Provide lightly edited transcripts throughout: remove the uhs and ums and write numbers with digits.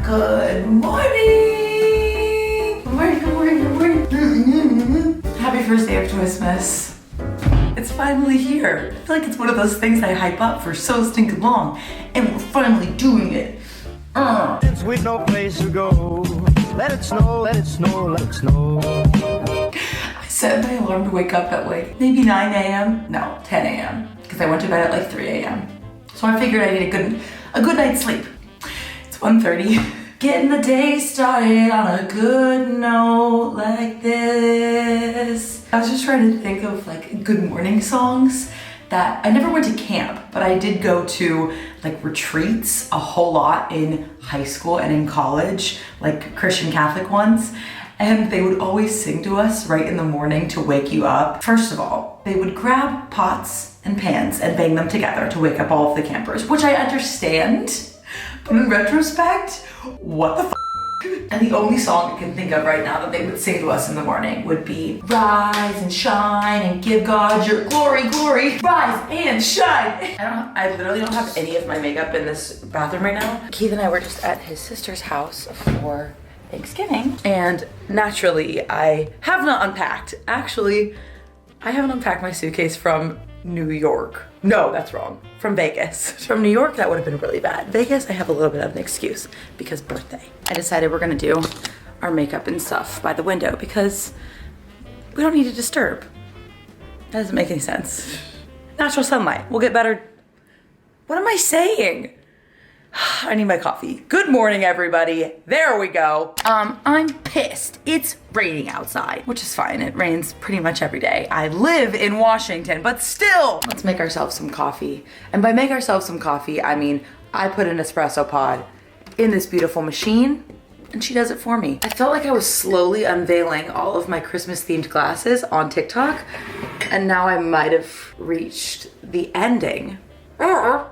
Good morning! Good morning, good morning, good morning. Happy first day of twistmas. It's finally here. I feel like it's one of those things I hype up for so stinking long, and we're finally doing it. Since we've no place to go, let it snow, let it snow, let it snow. I set my alarm to wake up at like maybe 9 a.m. No, 10 a.m. because I went to bed at like 3 a.m. So I figured I need a good night's sleep. It's 1:30. Getting the day started on a good note like this. I was just trying to think of like good morning songs that I never went to camp, but I did go to like retreats a whole lot in high school and in college, like Christian Catholic ones. And they would always sing to us right in the morning to wake you up. First of all, they would grab pots and pans and bang them together to wake up all of the campers, which I understand, but in retrospect, what the f? And the only song I can think of right now that they would sing to us in the morning would be Rise and shine and give God your glory, glory, rise and shine. I literally don't have any of my makeup in this bathroom right now. Keith and I were just at his sister's house for Thanksgiving, and naturally I have not unpacked. Actually, I haven't unpacked my suitcase from New York. No, that's wrong. From Vegas. From New York, that would have been really bad. Vegas, I have a little bit of an excuse because birthday. I decided we're gonna do our makeup and stuff by the window because we don't need to disturb. That doesn't make any sense. Natural sunlight. We'll get better. What am I saying? I need my coffee. Good morning, everybody. There we go. I'm pissed. It's raining outside, which is fine. It rains pretty much every day. I live in Washington, but still. Let's make ourselves some coffee. And by make ourselves some coffee, I mean, I put an espresso pod in this beautiful machine and she does it for me. I felt like I was slowly unveiling all of my Christmas themed glasses on TikTok, and now I might have reached the ending.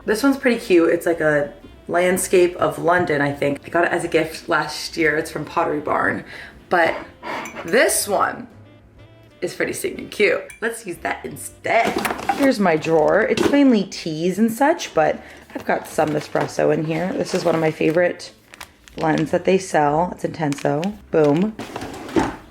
This one's pretty cute. It's like a landscape of London, I think. I got it as a gift last year. It's from Pottery Barn. But this one is pretty stinking cute. Let's use that instead. Here's my drawer. It's mainly teas and such, but I've got some espresso in here. This is one of my favorite blends that they sell. It's Intenso. Boom.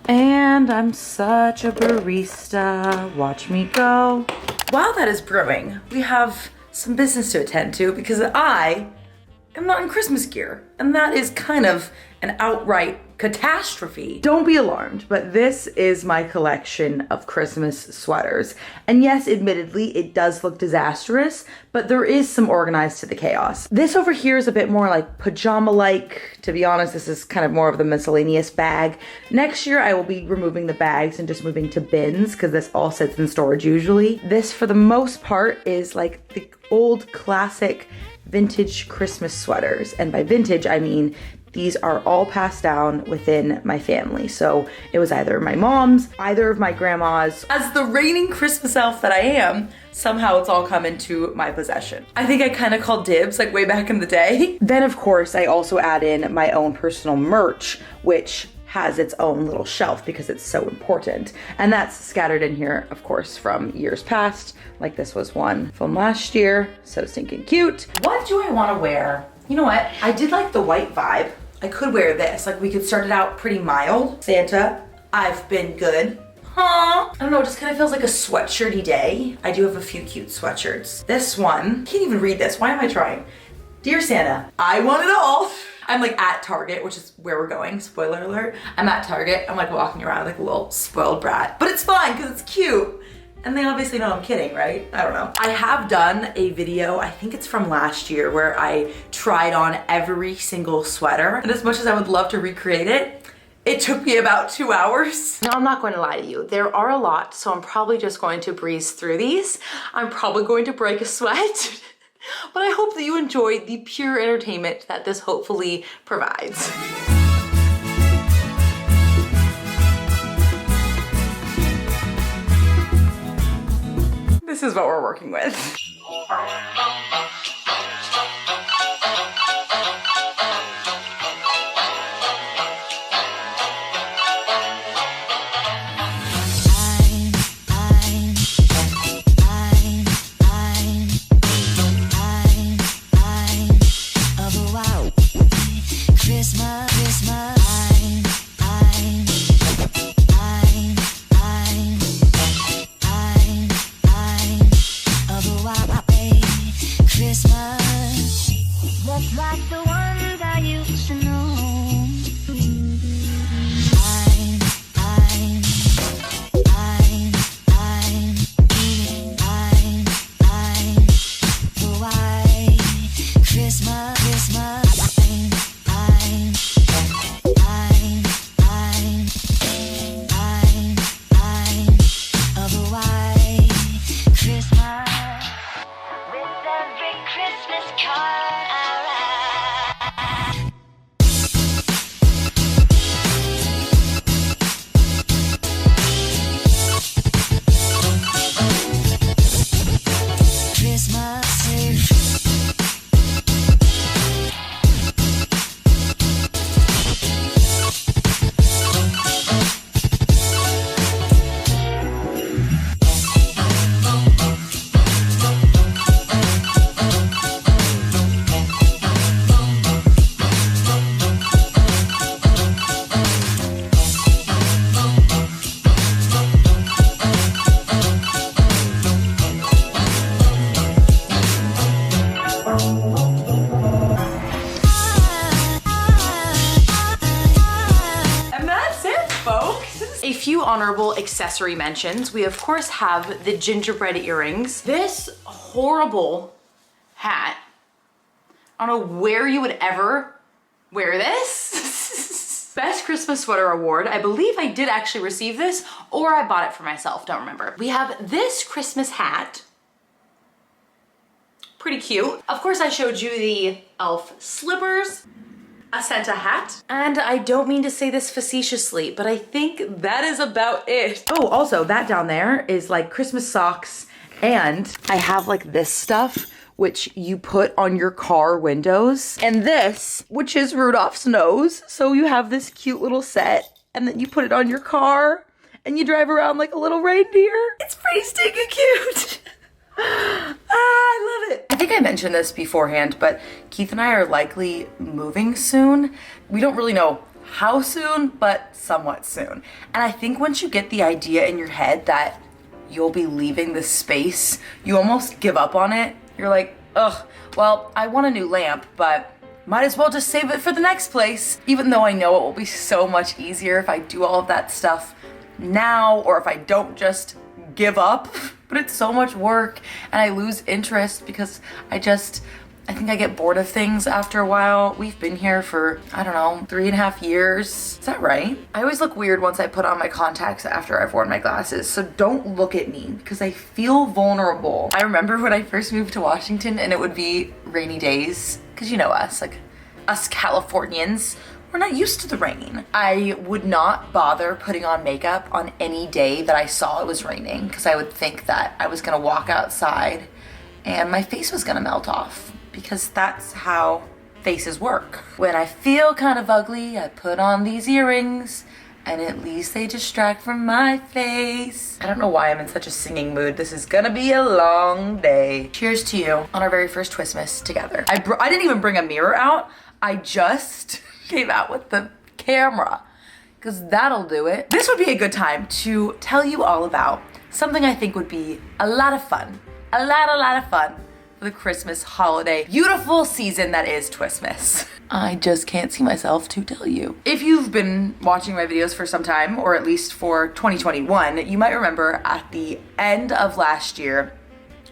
And I'm such a barista. Watch me go. While that is brewing, we have some business to attend to because I'm not in Christmas gear, and that is kind of an outright catastrophe. Don't be alarmed, but this is my collection of Christmas sweaters. And yes, admittedly, it does look disastrous, but there is some organized to the chaos. This over here is a bit more like pajama-like. To be honest, this is kind of more of the miscellaneous bag. Next year, I will be removing the bags and just moving to bins because this all sits in storage usually. This, for the most part, is like the old classic vintage Christmas sweaters. And by vintage, I mean these are all passed down within my family. So it was either my mom's, either of my grandma's. As the reigning Christmas elf that I am, somehow it's all come into my possession. I think I kind of called dibs like way back in the day. Then of course, I also add in my own personal merch, which has its own little shelf because it's so important. And that's scattered in here, of course, from years past. Like this was one from last year, so stinking cute. What do I want to wear? You know what? I did like the white vibe. I could wear this. Like we could start it out pretty mild. Santa, I've been good. Huh? I don't know, it just kind of feels like a sweatshirty day. I do have a few cute sweatshirts. This one, can't even read this. Why am I trying? Dear Santa, I want it all. I'm like at Target, which is where we're going, spoiler alert. I'm at Target, I'm like walking around like a little spoiled brat, but it's fine because it's cute. And they obviously know I'm kidding, right? I don't know. I have done a video, I think it's from last year, where I tried on every single sweater. And as much as I would love to recreate it, it took me about 2 hours. Now, I'm not going to lie to you. There are a lot, so I'm probably just going to breeze through these. I'm probably going to break a sweat. But I hope that you enjoyed the pure entertainment that this hopefully provides. This is what we're working with. Christmas, Christmas. Christmas, just like the ones I used to know. The white Christmas, Christmas. Of the white Christmas. With every Christmas card I write. Christmas Eve. And that's it, folks. A few honorable accessory mentions. We of course have the gingerbread earrings. This horrible hat. I don't know where you would ever wear this. Best Christmas Sweater Award. I believe I did actually receive this, or I bought it for myself, don't remember. We have this Christmas hat. Pretty cute. Of course, I showed you the elf slippers, a Santa hat, and I don't mean to say this facetiously, but I think that is about it. Oh, also that down there is like Christmas socks, and I have like this stuff which you put on your car windows, and this, which is Rudolph's nose. So you have this cute little set, and then you put it on your car, and you drive around like a little reindeer. It's pretty stinking cute. I love it. I think I mentioned this beforehand, but Keith and I are likely moving soon. We don't really know how soon, but somewhat soon. And I think once you get the idea in your head that you'll be leaving this space, you almost give up on it. You're like, ugh, well, I want a new lamp, but might as well just save it for the next place. Even though I know it will be so much easier if I do all of that stuff now, or if I don't just give up. But it's so much work, and I lose interest because I think I get bored of things after a while. We've been here for, I don't know, 3.5 years. Is that right? I always look weird once I put on my contacts after I've worn my glasses, so don't look at me because I feel vulnerable. I remember when I first moved to Washington and it would be rainy days, because you know us, like us Californians, we're not used to the rain. I would not bother putting on makeup on any day that I saw it was raining because I would think that I was gonna walk outside and my face was gonna melt off, because that's how faces work. When I feel kind of ugly, I put on these earrings and at least they distract from my face. I don't know why I'm in such a singing mood. This is gonna be a long day. Cheers to you on our very first Twistmas together. I didn't even bring a mirror out. I just came out with the camera because that'll do it. This would be a good time to tell you all about something I think would be a lot of fun. A lot of fun for the Christmas holiday, beautiful season that is Twistmas. I just can't see myself to tell you. If you've been watching my videos for some time, or at least for 2021, you might remember at the end of last year,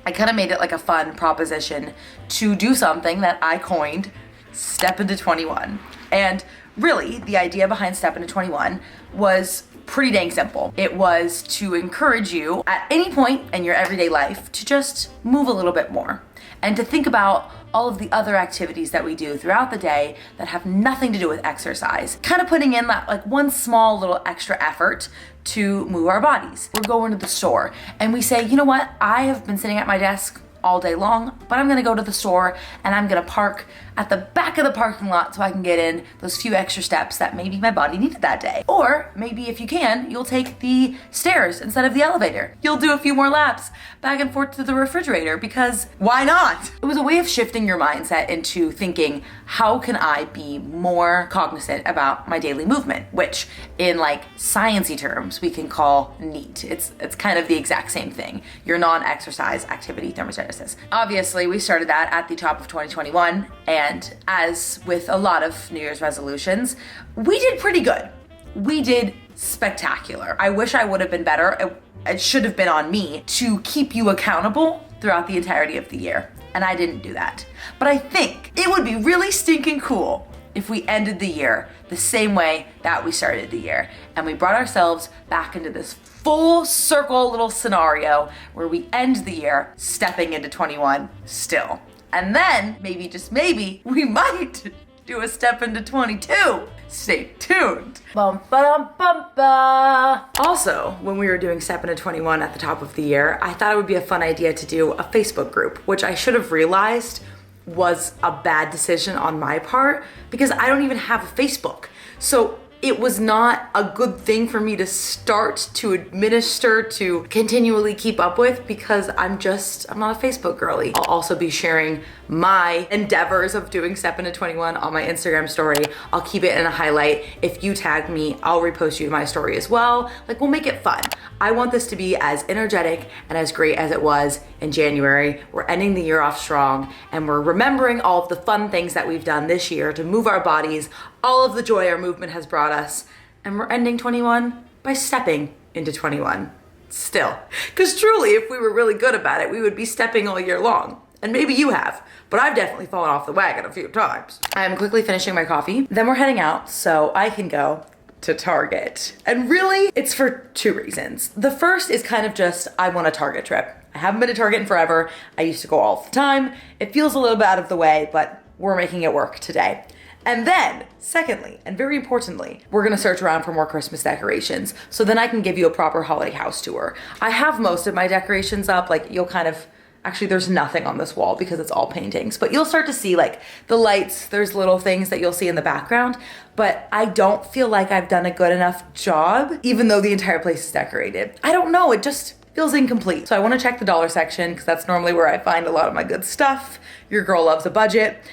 I kind of made it like a fun proposition to do something that I coined Step into 21. And really, the idea behind Step into 21 was pretty dang simple. It was to encourage you at any point in your everyday life to just move a little bit more and to think about all of the other activities that we do throughout the day that have nothing to do with exercise. Kind of putting in that like one small little extra effort to move our bodies. We're going to the store and we say, you know what? I have been sitting at my desk all day long, but I'm gonna go to the store and I'm gonna park at the back of the parking lot so I can get in those few extra steps that maybe my body needed that day. Or maybe if you can, you'll take the stairs instead of the elevator. You'll do a few more laps back and forth to the refrigerator because why not? It was a way of shifting your mindset into thinking, how can I be more cognizant about my daily movement, which in like sciencey terms we can call NEAT. It's kind of the exact same thing, your non-exercise activity thermogenesis. Obviously, we started that at the top of 2021, and as with a lot of New Year's resolutions, we did pretty good. We did spectacular. I wish I would have been better. It should have been on me to keep you accountable throughout the entirety of the year, and I didn't do that. But I think it would be really stinking cool if we ended the year the same way that we started the year, and we brought ourselves back into this full circle little scenario where we end the year stepping into 21 still. And then maybe, just maybe, we might do a step into 22. Stay tuned. Bum, ba-dum, bum, ba. Also, when we were doing step into 21 at the top of the year, I thought it would be a fun idea to do a Facebook group, which I should have realized was a bad decision on my part because I don't even have a Facebook. So it was not a good thing for me to start to administer, to continually keep up with, because I'm not a Facebook girly. I'll also be sharing my endeavors of doing step into 21 on my Instagram story. I'll keep it in a highlight. If you tag me, I'll repost you to my story as well. Like, we'll make it fun. I want this to be as energetic and as great as it was in January. We're ending the year off strong, and we're remembering all of the fun things that we've done this year to move our bodies, all of the joy our movement has brought us, and we're ending 21 by stepping into 21 still. Because truly, if we were really good about it, we would be stepping all year long. And maybe you have, but I've definitely fallen off the wagon a few times. I'm quickly finishing my coffee. Then we're heading out so I can go to Target. And really, it's for two reasons. The first is kind of just, I want a Target trip. I haven't been to Target in forever. I used to go all the time. It feels a little bit out of the way, but we're making it work today. And then, secondly, and very importantly, we're gonna search around for more Christmas decorations so then I can give you a proper holiday house tour. I have most of my decorations up, like you'll kind of, actually there's nothing on this wall because it's all paintings, but you'll start to see like the lights, there's little things that you'll see in the background, but I don't feel like I've done a good enough job, even though the entire place is decorated. I don't know, it just feels incomplete. So I wanna check the dollar section because that's normally where I find a lot of my good stuff. Your girl loves a budget.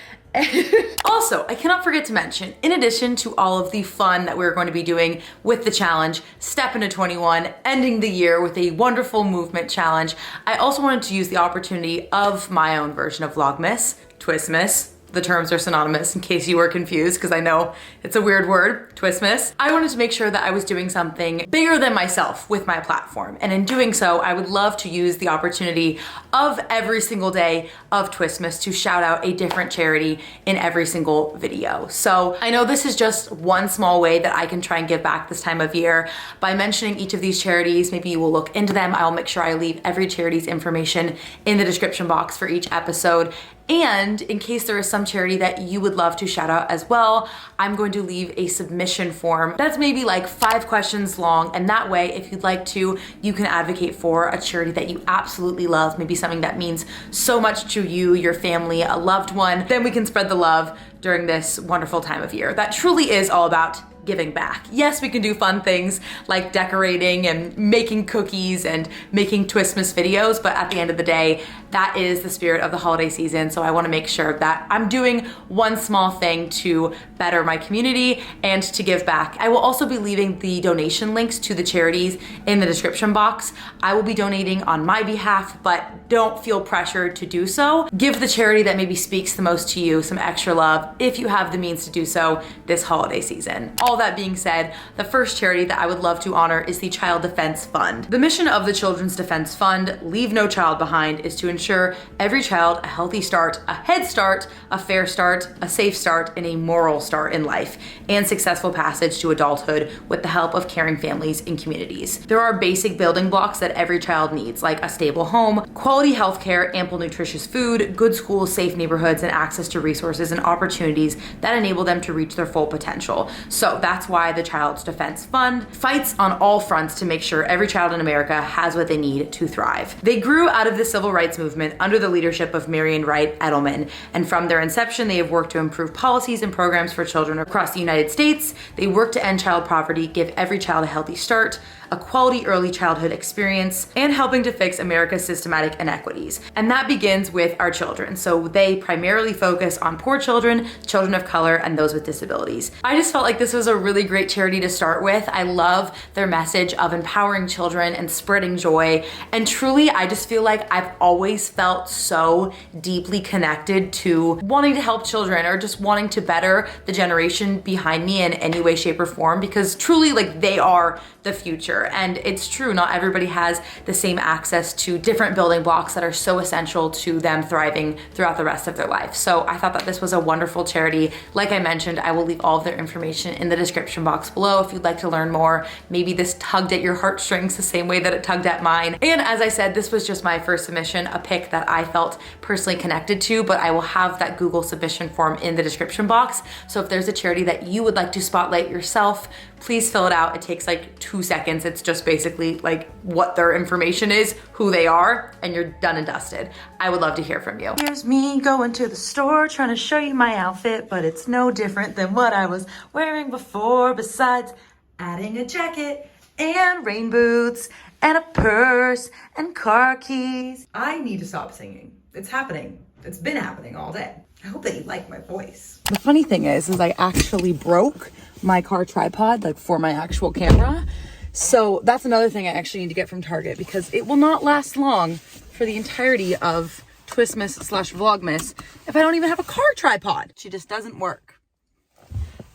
Also, I cannot forget to mention, in addition to all of the fun that we're going to be doing with the challenge, Step into 21, ending the year with a wonderful movement challenge, I also wanted to use the opportunity of my own version of vlogmas, twistmas. The terms are synonymous in case you were confused, because I know it's a weird word, twistmas. I wanted to make sure that I was doing something bigger than myself with my platform. And in doing so, I would love to use the opportunity of every single day of Twistmas to shout out a different charity in every single video. So I know this is just one small way that I can try and give back this time of year. By mentioning each of these charities, maybe you will look into them. I'll make sure I leave every charity's information in the description box for each episode. And in case there is some charity that you would love to shout out as well, I'm going to leave a submission form that's maybe like 5 questions long. And that way, if you'd like to, you can advocate for a charity that you absolutely love, maybe something that means so much to you, your family, a loved one. Then we can spread the love during this wonderful time of year. That truly is all about giving back. Yes, we can do fun things like decorating and making cookies and making Twistmas videos, but at the end of the day, that is the spirit of the holiday season. So I want to make sure that I'm doing one small thing to better my community and to give back. I will also be leaving the donation links to the charities in the description box. I will be donating on my behalf, but don't feel pressured to do so. Give the charity that maybe speaks the most to you some extra love if you have the means to do so this holiday season. All that being said, the first charity that I would love to honor is the Child Defense Fund. The mission of the Children's Defense Fund, Leave No Child Behind, is to ensure every child a healthy start, a head start, a fair start, a safe start, and a moral start in life, and successful passage to adulthood with the help of caring families and communities. There are basic building blocks that every child needs, like a stable home, quality healthcare, ample nutritious food, good schools, safe neighborhoods, and access to resources and opportunities that enable them to reach their full potential. So that's why the Child's Defense Fund fights on all fronts to make sure every child in America has what they need to thrive. They grew out of the civil rights movement under the leadership of Marion Wright Edelman, and from their inception, they have worked to improve policies and programs for children across the United States. They work to end child poverty, give every child a healthy start, a quality early childhood experience, and helping to fix America's systematic inequities. And that begins with our children. So they primarily focus on poor children, children of color, and those with disabilities. I just felt like this was a really great charity to start with. I love their message of empowering children and spreading joy. And truly, I just feel like I've always felt so deeply connected to wanting to help children or just wanting to better the generation behind me in any way, shape, or form, because truly, like, they are the future. And it's true, not everybody has the same access to different building blocks that are so essential to them thriving throughout the rest of their life. So I thought that this was a wonderful charity. Like I mentioned, I will leave all of their information in the description box below if you'd like to learn more. Maybe this tugged at your heartstrings the same way that it tugged at mine. And as I said, this was just my first submission, a pick that I felt personally connected to, but I will have that Google submission form in the description box. So if there's a charity that you would like to spotlight yourself, please fill it out. It takes like 2 seconds. It's just basically like what their information is, who they are, and you're done and dusted. I would love to hear from you. Here's me going to the store trying to show you my outfit, but it's no different than what I was wearing before, besides adding a jacket and rain boots and a purse and car keys. I need to stop singing. It's happening. It's been happening all day. I hope that you like my voice. The funny thing is I actually broke my car tripod, like for my actual camera. So that's another thing I actually need to get from Target, because it will not last long for the entirety of twistmas / vlogmas if I don't even have a car tripod. She just doesn't work.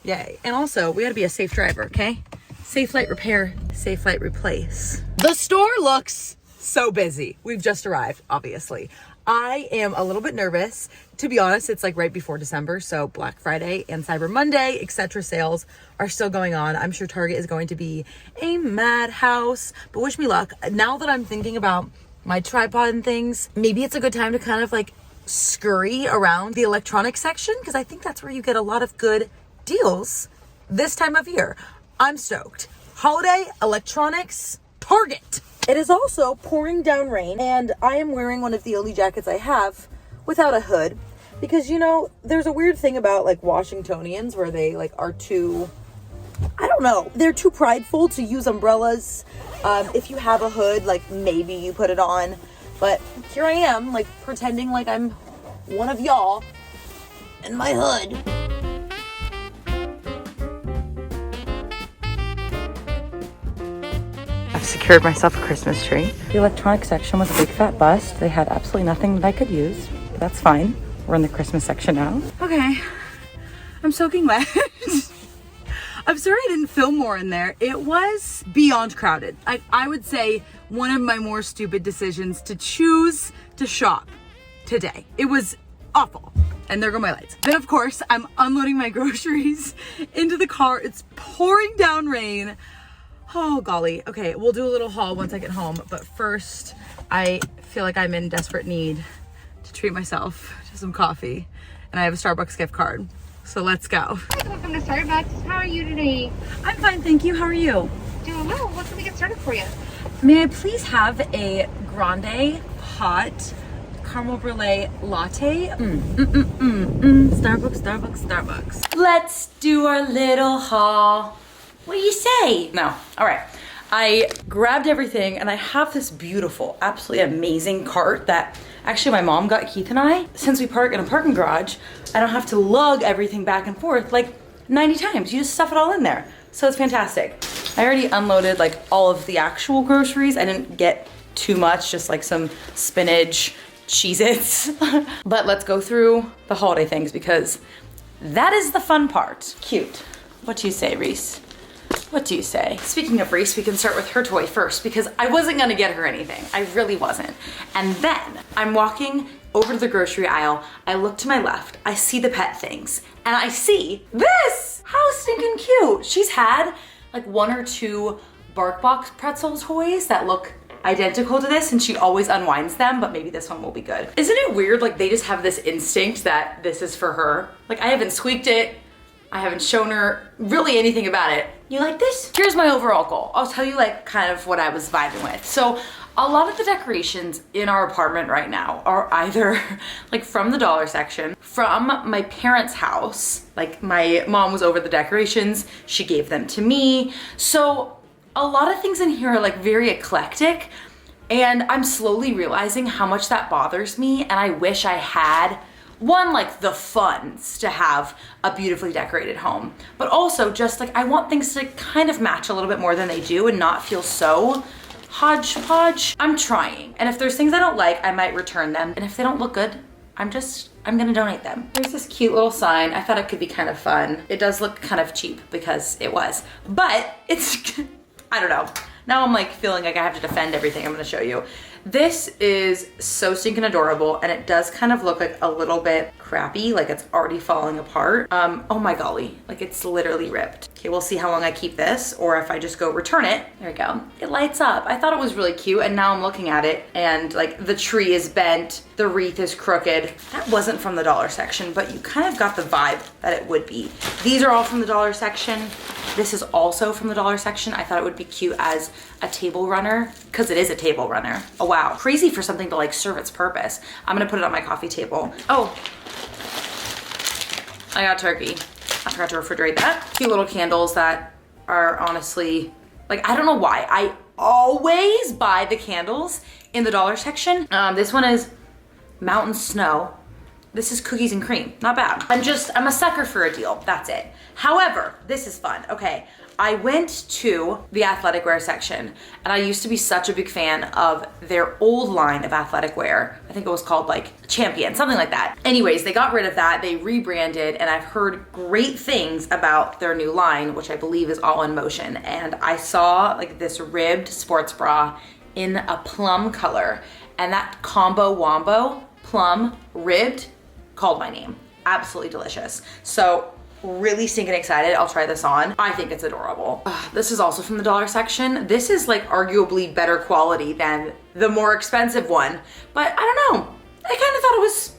Yay. And also, we gotta be a safe driver, okay? Safe light repair, safe light replace. The store looks so busy. We've just arrived, obviously. I am a little bit nervous. To be honest, it's like right before December, so Black Friday and Cyber Monday, etc. sales are still going on. I'm sure Target is going to be a madhouse, but wish me luck. Now that I'm thinking about my tripod and things, maybe it's a good time to kind of like scurry around the electronics section, because I think that's where you get a lot of good deals this time of year. I'm stoked. Holiday electronics, Target. It is also pouring down rain, and I am wearing one of the only jackets I have without a hood, because, you know, there's a weird thing about like Washingtonians where they like are too, I don't know, they're too prideful to use umbrellas. If you have a hood, like maybe you put it on, but here I am, like pretending like I'm one of y'all in my hood. I've secured myself a Christmas tree. The electronics section was a big fat bust. They had absolutely nothing that I could use, but that's fine. We're in the Christmas section now. Okay, I'm soaking wet. I'm sorry I didn't film more in there. It was beyond crowded. I would say one of my more stupid decisions to choose to shop today. It was awful. And there go my lights. Then of course, I'm unloading my groceries into the car. It's pouring down rain. Oh golly. Okay, we'll do a little haul once I get home, but first I feel like I'm in desperate need to treat myself to some coffee, and I have a Starbucks gift card, so let's go. Welcome to Starbucks. How are you today? I'm fine, thank you. How are you? Doing well. What can we get started for you? May I please have a grande hot caramel brulee latte? Starbucks, Starbucks, Starbucks. Let's do our little haul. What do you say? No. All right. I grabbed everything, and I have this beautiful, absolutely amazing cart that actually my mom got Keith and I. Since we park in a parking garage, I don't have to lug everything back and forth like 90 times. You just stuff it all in there. So it's fantastic. I already unloaded like all of the actual groceries. I didn't get too much, just like some spinach, Cheez-Its. But let's go through the holiday things, because that is the fun part. Cute. What do you say, Reese? What do you say? Speaking of Reese, we can start with her toy first, because I wasn't gonna get her anything. I really wasn't. And then I'm walking over to the grocery aisle. I look to my left. I see the pet things, and I see this. How stinking cute. She's had like 1 or 2 BarkBox pretzel toys that look identical to this, and she always unwinds them, but maybe this one will be good. Isn't it weird? Like they just have this instinct that this is for her. Like I haven't squeaked it. I haven't shown her really anything about it. You like this? Here's my overall goal. I'll tell you like kind of what I was vibing with. So a lot of the decorations in our apartment right now are either like from the dollar section, from my parents' house, like my mom was over the decorations, she gave them to me. So a lot of things in here are like very eclectic, and I'm slowly realizing how much that bothers me, and I wish I had one, like the funds to have a beautifully decorated home, but also just like I want things to kind of match a little bit more than they do and not feel so hodgepodge. I'm trying, and if there's things I don't like, I might return them, and if they don't look good, I'm gonna donate them. There's this cute little sign. I thought it could be kind of fun. It does look kind of cheap because it was, but it's I don't know. Now I'm like feeling like I have to defend everything I'm gonna show you. This is so stinking adorable, and it does kind of look like a little bit crappy, like it's already falling apart. Oh my golly, like it's literally ripped. Okay, we'll see how long I keep this, or if I just go return it. There we go. It lights up. I thought it was really cute, and now I'm looking at it, and like the tree is bent, the wreath is crooked. That wasn't from the dollar section, but you kind of got the vibe that it would be. These are all from the dollar section. This is also from the dollar section. I thought it would be cute as a table runner, because it is a table runner. Oh wow, crazy for something to like serve its purpose. I'm gonna put it on my coffee table. Oh, I got turkey. I forgot to refrigerate that. Cute little candles that are honestly, like, I don't know why. I always buy the candles in the dollar section. This one is Mountain Snow. This is cookies and cream, not bad. I'm a sucker for a deal, that's it. However, this is fun. Okay, I went to the athletic wear section, and I used to be such a big fan of their old line of athletic wear. I think it was called like Champion, something like that. Anyways, they got rid of that, they rebranded, and I've heard great things about their new line, which I believe is All in Motion. And I saw like this ribbed sports bra in a plum color, and that combo wombo, plum, ribbed, called my name. Absolutely delicious. So really stinking excited. I'll try this on. I think it's adorable. This is also from the dollar section. This is like arguably better quality than the more expensive one, but I don't know. I kind of thought it was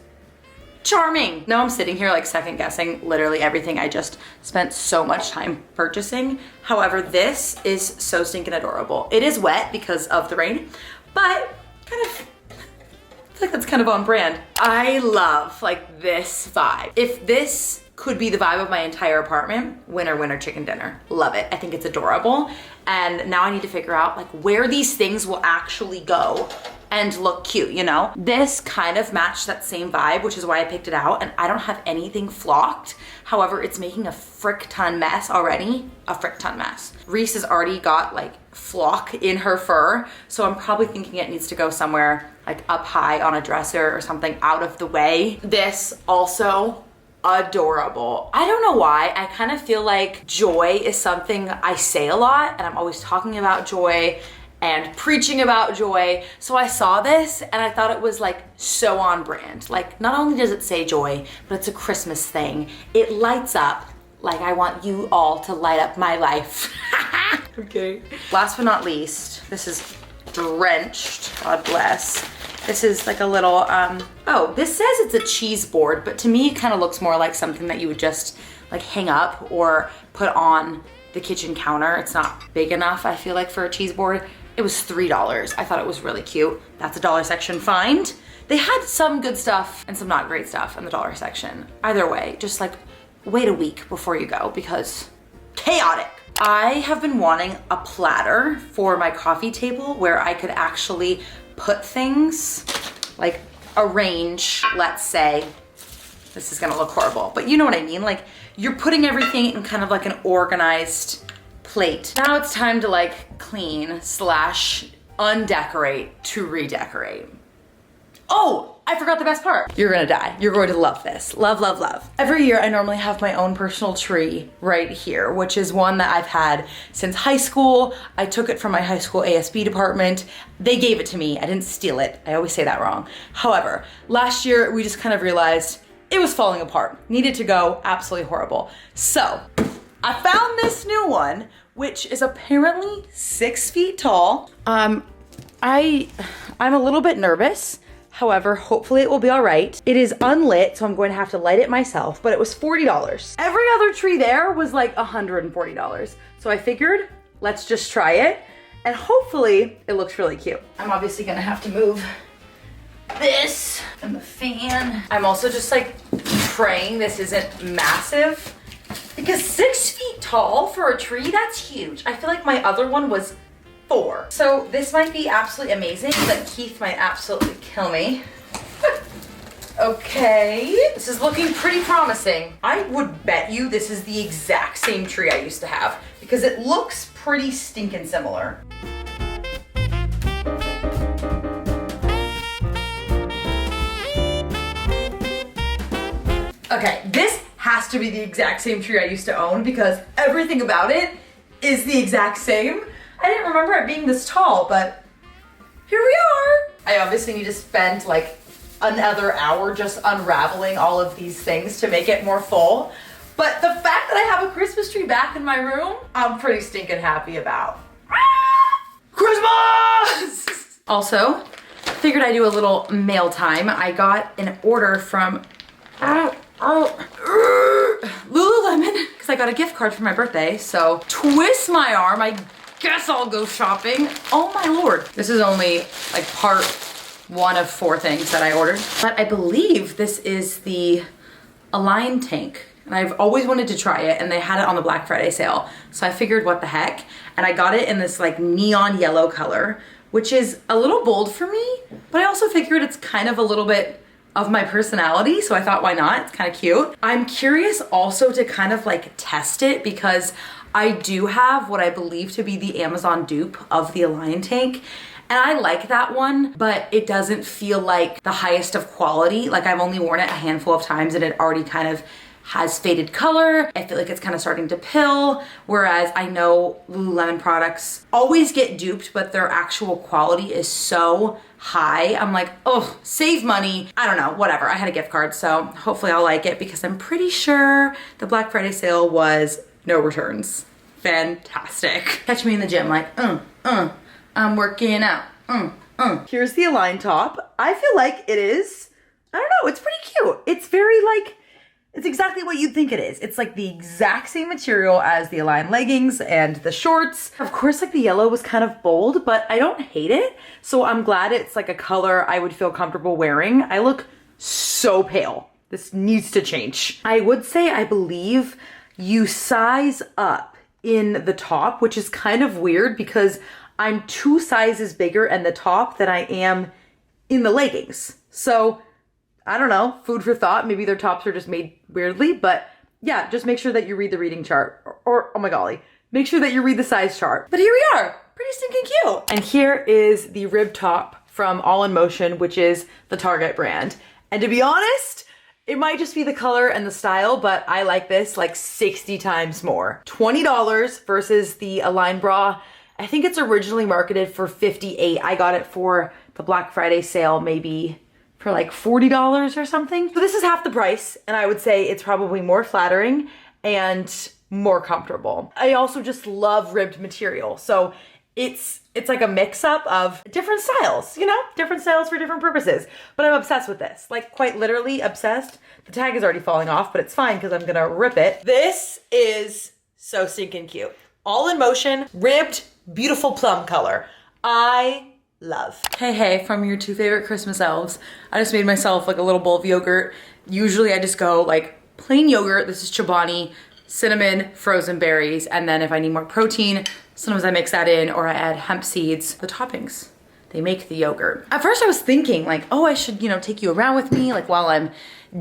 charming. Now I'm sitting here like second guessing literally everything I just spent so much time purchasing. However, this is so stinking adorable. It is wet because of the rain, but kind of, I feel like that's kind of on brand. I love like this vibe. If this could be the vibe of my entire apartment, winner chicken dinner. Love it. I think it's adorable. And now I need to figure out like where these things will actually go and look cute, you know? This kind of matched that same vibe, which is why I picked it out, and I don't have anything flocked. However, it's making a frick ton mess already. A frick ton mess. Reese has already got like flock in her fur, so I'm probably thinking it needs to go somewhere like up high on a dresser or something out of the way. This also adorable. I don't know why. I kind of feel like joy is something I say a lot, and I'm always talking about joy and preaching about joy. So I saw this and I thought it was like so on brand. Like not only does it say joy, but it's a Christmas thing. It lights up like I want you all to light up my life. Okay. Last but not least, this is drenched, God bless. This is like a little, oh, this says it's a cheese board, but to me it kind of looks more like something that you would just like hang up or put on the kitchen counter. It's not big enough, I feel like, for a cheese board. It was $3. I thought it was really cute. That's a dollar section find. They had some good stuff and some not great stuff in the dollar section. Either way, just like wait a week before you go because chaotic. I have been wanting a platter for my coffee table where I could actually put things, like arrange, let's say, this is gonna look horrible, but you know what I mean? Like you're putting everything in kind of like an organized plate. Now it's time to like clean slash undecorate to redecorate. Oh, I forgot the best part. You're gonna die. You're going to love this. Love, love, love. Every year I normally have my own personal tree right here, which is one that I've had since high school. I took it from my high school ASB department. They gave it to me. I didn't steal it. I always say that wrong. However, last year we just kind of realized it was falling apart. Needed to go. Absolutely horrible. So I found this new one, which is apparently 6 feet tall. I'm a little bit nervous. However, hopefully it will be all right. It is unlit, so I'm going to have to light it myself, but it was $40. Every other tree there was like $140. So I figured, let's just try it. And hopefully it looks really cute. I'm obviously gonna have to move this and the fan. I'm also just like praying this isn't massive, because 6 feet tall for a tree, that's huge. I feel like my other one was 4. So this might be absolutely amazing, but Keith might absolutely kill me. Okay, this is looking pretty promising. I would bet you this is the exact same tree I used to have, because it looks pretty stinking similar. Okay, this has to be the exact same tree I used to own, because everything about it is the exact same. I didn't remember it being this tall, but here we are. I obviously need to spend like another hour just unraveling all of these things to make it more full. But the fact that I have a Christmas tree back in my room, I'm pretty stinking happy about. Christmas! Also, figured I'd do a little mail time. I got an order from Lululemon, because I got a gift card for my birthday. So twist my arm, I guess I'll go shopping. Oh my Lord. This is only like part 1 of 4 things that I ordered. But I believe this is the Align tank. And I've always wanted to try it, and they had it on the Black Friday sale. So I figured what the heck. And I got it in this like neon yellow color, which is a little bold for me, but I also figured it's kind of a little bit of my personality, so I thought, why not? It's kind of cute. I'm curious also to kind of like test it, because I do have what I believe to be the Amazon dupe of the Align tank, and I like that one, but it doesn't feel like the highest of quality. Like, I've only worn it a handful of times and it already kind of has faded color. I feel like it's kind of starting to pill, whereas I know Lululemon products always get duped, but their actual quality is so high. I'm like, oh, save money. I don't know, whatever. I had a gift card, so hopefully I'll like it, because I'm pretty sure the Black Friday sale was no returns. Fantastic. Catch me in the gym like, I'm working out, Here's the Align top. I feel like it is, I don't know, it's pretty cute. It's very like, it's exactly what you'd think it is. It's like the exact same material as the Align leggings and the shorts. Of course, like the yellow was kind of bold, but I don't hate it. So I'm glad it's like a color I would feel comfortable wearing. I look so pale. This needs to change. I would say, I believe you size up in the top, which is kind of weird because I'm 2 sizes bigger in the top than I am in the leggings. So I don't know, food for thought. Maybe their tops are just made weirdly, but yeah, just make sure that you read the reading chart, or oh my golly, make sure that you read the size chart. But here we are, pretty stinking cute. And here is the rib top from All in Motion, which is the Target brand. And to be honest, it might just be the color and the style, but I like this like 60 times more. $20 versus the Align bra. I think it's originally marketed for $58. I got it for the Black Friday sale, maybe for like $40 or something. So this is half the price, and I would say it's probably more flattering and more comfortable. I also just love ribbed material. So it's like a mix up of different styles, you know, different styles for different purposes. But I'm obsessed with this, like quite literally obsessed. The tag is already falling off, but it's fine because I'm gonna rip it. This is so stinking cute. All in Motion, ribbed, beautiful plum color. I love. Hey, from your 2 favorite Christmas elves. I just made myself like a little bowl of yogurt. Usually I just go like plain yogurt. This is Chobani, cinnamon, frozen berries, and then if I need more protein, sometimes I mix that in, or I add hemp seeds. The toppings, they make the yogurt. At first I was thinking like, oh, I should, you know, take you around with me like while I'm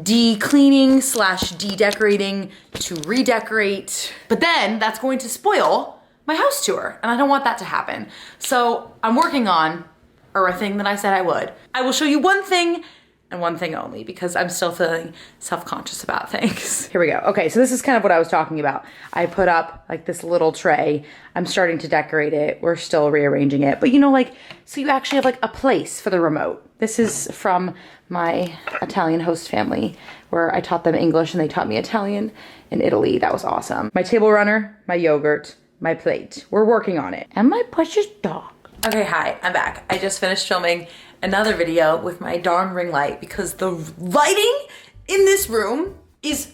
de-cleaning / de-decorating to redecorate. But then that's going to spoil my house tour, and I don't want that to happen. So I'm working on a thing that I said I would. I will show you one thing and one thing only, because I'm still feeling self-conscious about things. Here we go. Okay, so this is kind of what I was talking about. I put up like this little tray. I'm starting to decorate it. We're still rearranging it, but you know, like, so you actually have like a place for the remote. This is from my Italian host family, where I taught them English and they taught me Italian in Italy. That was awesome. My table runner, my yogurt, my plate. We're working on it. And my precious dog. Okay, hi, I'm back. I just finished filming another video with my darn ring light because the lighting in this room is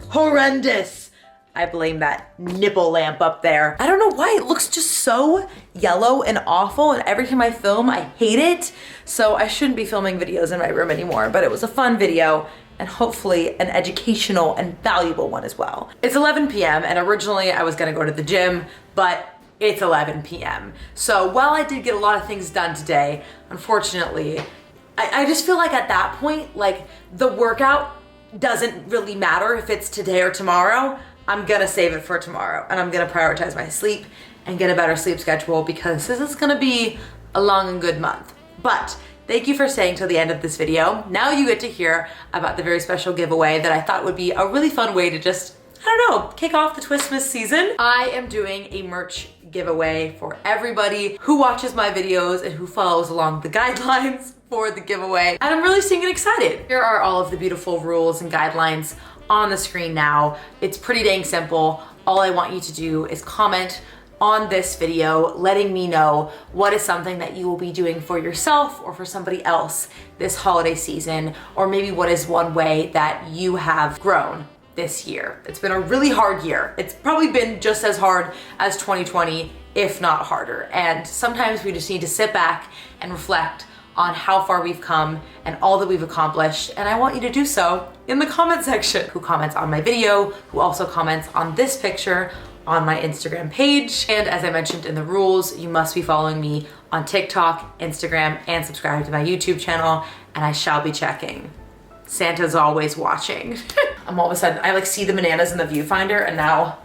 horrendous. I blame that nipple lamp up there. I don't know why, it looks just so yellow and awful, and every time I film, I hate it. So I shouldn't be filming videos in my room anymore, but it was a fun video and hopefully an educational and valuable one as well. It's 11 p.m. and originally I was gonna go to the gym, but it's 11 p.m. So while I did get a lot of things done today, unfortunately, I just feel like at that point, like the workout doesn't really matter if it's today or tomorrow. I'm gonna save it for tomorrow and I'm gonna prioritize my sleep and get a better sleep schedule because this is gonna be a long and good month. But thank you for staying till the end of this video. Now you get to hear about the very special giveaway that I thought would be a really fun way to just, I don't know, kick off the Twistmas season. I am doing a merch giveaway for everybody who watches my videos and who follows along the guidelines for the giveaway. And I'm really stinking excited. Here are all of the beautiful rules and guidelines on the screen now. It's pretty dang simple. All I want you to do is comment on this video letting me know what is something that you will be doing for yourself or for somebody else this holiday season, or maybe what is one way that you have grown this year. It's been a really hard year. It's probably been just as hard as 2020, if not harder. And sometimes we just need to sit back and reflect on how far we've come and all that we've accomplished. And I want you to do so in the comment section. Who comments on my video, who also comments on this picture on my Instagram page. And as I mentioned in the rules, you must be following me on TikTok, Instagram, and subscribe to my YouTube channel, and I shall be checking. Santa's always watching. I'm all of a sudden, I like see the bananas in the viewfinder and now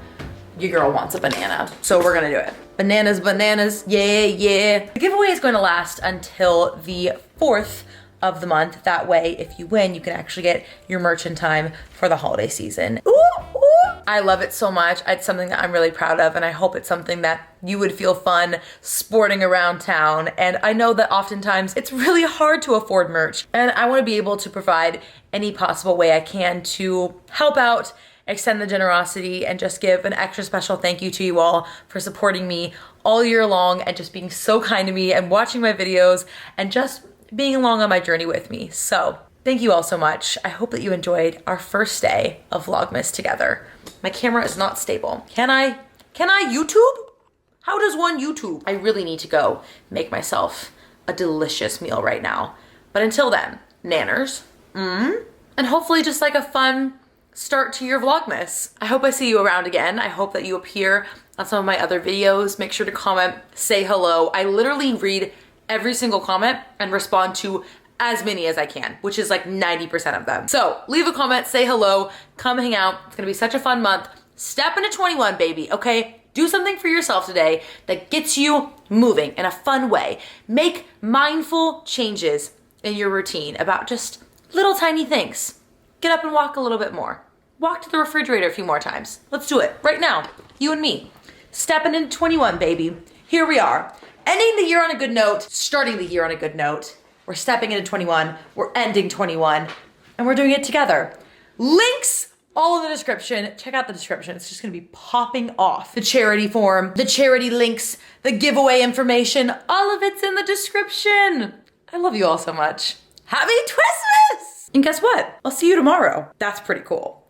your girl wants a banana. So we're gonna do it. Bananas, bananas, yeah, yeah. The giveaway is going to last until the 4th of the month. That way, if you win, you can actually get your merch in time for the holiday season. Ooh, ooh. I love it so much. It's something that I'm really proud of, and I hope it's something that you would feel fun sporting around town. And I know that oftentimes it's really hard to afford merch, and I want to be able to provide any possible way I can to help out, extend the generosity, and just give an extra special thank you to you all for supporting me all year long and just being so kind to me and watching my videos and just being along on my journey with me. So thank you all so much. I hope that you enjoyed our first day of Vlogmas together. My camera is not stable. Can I YouTube? How does one YouTube? I really need to go make myself a delicious meal right now. But until then, nanners, and hopefully just like a fun start to your Vlogmas. I hope I see you around again. I hope that you appear on some of my other videos. Make sure to comment, say hello. I literally read every single comment and respond to as many as I can, which is like 90% of them. So leave a comment, say hello, come hang out. It's gonna be such a fun month. Step into 21, baby, okay? Do something for yourself today that gets you moving in a fun way. Make mindful changes in your routine about just little tiny things. Get up and walk a little bit more. Walk to the refrigerator a few more times. Let's do it right now, you and me. Stepping into 21, baby. Here we are. Ending the year on a good note, starting the year on a good note. We're stepping into 21, we're ending 21, and we're doing it together. Links all in the description. Check out the description. It's just gonna be popping off. The charity form, the charity links, the giveaway information, all of it's in the description. I love you all so much. Happy Twistmas! And guess what? I'll see you tomorrow. That's pretty cool.